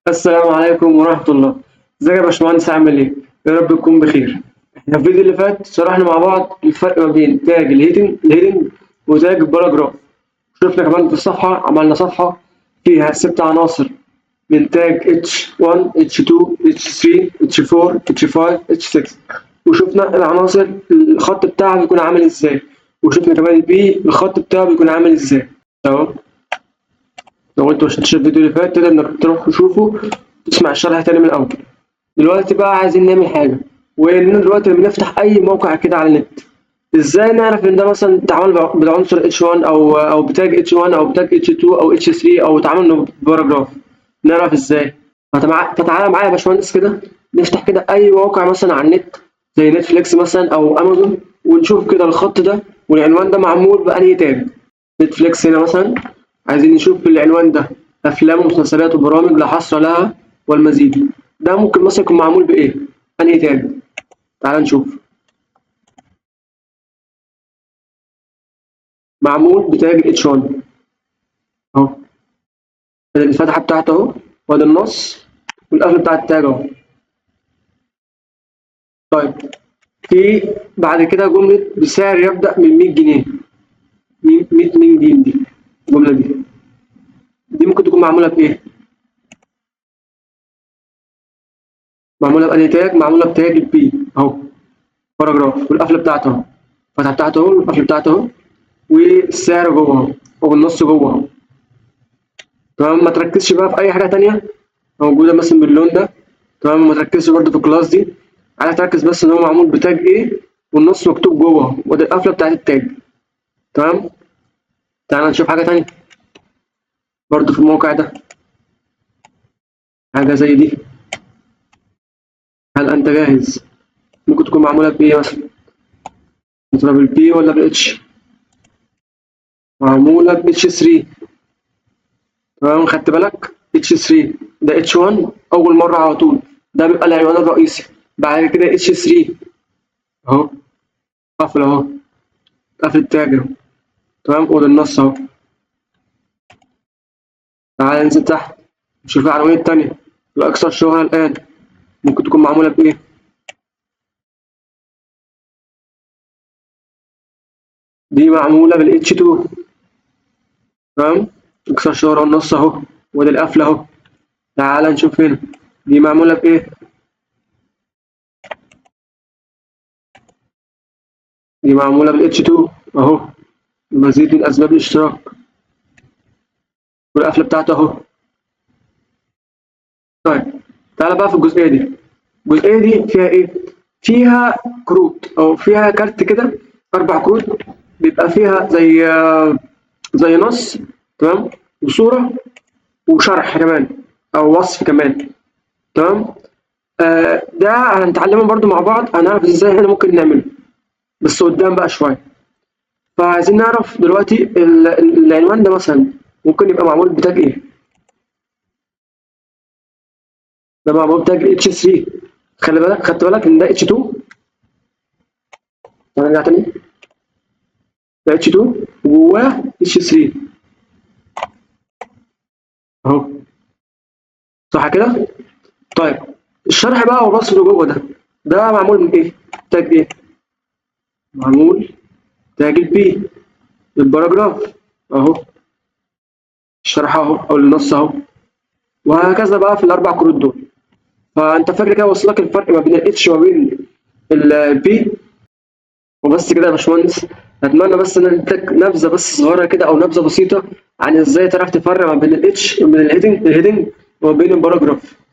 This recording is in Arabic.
السلام عليكم ورحمة الله. ازيك يا باشمهندس، عامل ايه؟ يا رب تكون بخير. احنا في الفيديو اللي فات شرحنا مع بعض الفرق ما بين تاج الهيدنج وتاج الباراجراف. شفنا كمان في الصفحة، عملنا صفحة فيها 6 عناصر من تاج H1 H2 H3 H4 H5 H6، وشفنا العناصر الخط بتاعها بيكون عامل ازاي، وشفنا كمان البي الخط بتاعه بيكون عامل ازاي. تمام. لو انت مشفتش الفيديو اللي فات تقدر انك تروح تشوفه، تسمع الشرح تاني من الأول. دلوقتي بقى عايزين نعمل حاجة، وإننا دلوقتي لما نفتح أي موقع كده على النت، إزاي نعرف إن ده مثلا اتعمل بالعنصر H1 أو بتاج H1 أو بتاج H2 أو H3 أو اتعمل إنه باراجراف؟ نعرف إزاي؟ فتعالى معايا يا باشمهندس كده، نفتح كده أي موقع مثلا على النت زي نتفليكس مثلا أو أمازون، ونشوف كده الخط ده والعنوان ده معمول بأنهي تاج. نتفليكس هنا مثلا، عايزين نشوف العنوان ده أفلام ومسلسلات وبرامج لا حصر لها والمزيد. ده ممكن مثلا يكون معمول بإيه؟ أنهي تاج؟ تعال نشوف. معمول بتاج H1 أهو، ادي الفتحة بتاعته أهو، وادي النص والقفل بتاع التاج أهو. طيب، في بعد كده جملة بسعر يبدأ من 100 جنيه. 100 جنيه دي، الجملة دي ممكن تكون معمولة بإيه؟ معمولة بأنهي تاج؟ معمولة بتاج البي أهو، باراجراف، والقفلة بتاعته أهو، الفتحة بتاعته أهو والقفل بتاعته أهو، والسعر جوه أهو، والنص جوه أهو. تمام. ما تركزش بقى في أي حاجة تانية موجودة مثلا باللون ده. تمام. ما تركزش برضه في الكلاس دي، عايز تركز بس إن هو معمول بتاج إيه، والنص مكتوب جوه أهو، ودي القفلة بتاعت التاج. تمام. تعالى نشوف حاجة تانية برضه في الموقع ده، حاجة زي دي. هل أنت جاهز؟ ممكن تكون معمولة بإيه مثلا؟ مثلا بالبي ولا بالاتش؟ معمولة باتش 3. تمام. خدت بالك؟ اتش 3 ده اتش 1 أول مرة على طول، ده بيبقى العنوان الرئيسي. بعد كده اتش 3 أهو، قفل أهو، قفل التاج أهو. تمام. وده النص أهو. تعالى ننزل تحت نشوف العناوين التانية الأكثر شهرة الآن، ممكن تكون معمولة بإيه؟ دي معمولة بال H2. تمام. أكثر شهرة والنص أهو، وده القفلة أهو. تعالى نشوف هنا، دي معمولة بإيه؟ دي معمولة بال H2 أهو، مزيد من أسباب الاشتراك، والقفلة بتاعته أهو. طيب، تعالى بقى في الجزئية دي. الجزئية دي فيها إيه؟ فيها كروت أو فيها كارت كده، 4 كروت، بيبقى فيها زي نص. تمام. وصورة وشرح كمان، أو وصف كمان. تمام. ده هنتعلمه برضو مع بعض، هنعرف ازاي احنا ممكن نعمله بس قدام بقى شوية. فعايزين نعرف دلوقتي العنوان ده مثلا ممكن يبقى معمول بتاج ايه؟ ده معمول بتاج اتش 3. خلي بالك، خدت بالك ان ده اتش 2. هنرجع تاني، ده اتش 2 وجواه اتش 3 اهو، صح كده؟ طيب، الشرح بقى والوصف اللي جوه ده معمول من ايه؟ تاج ايه؟ معمول تاج البي، الباراجراف اهو، الشرح اهو او النص اهو، وهكذا بقى في ال4 كروت دول. فانت فاكر كده وصل لك الفرق ما بين الاتش وما بين البي؟ وبس كده يا باشمهندس. اتمنى بس ان اديتك نبذه بس صغيره كده، او نبذه بسيطه عن ازاي تعرف تفرق ما بين الاتش وما بين الهيدنج وما بين الباراجراف.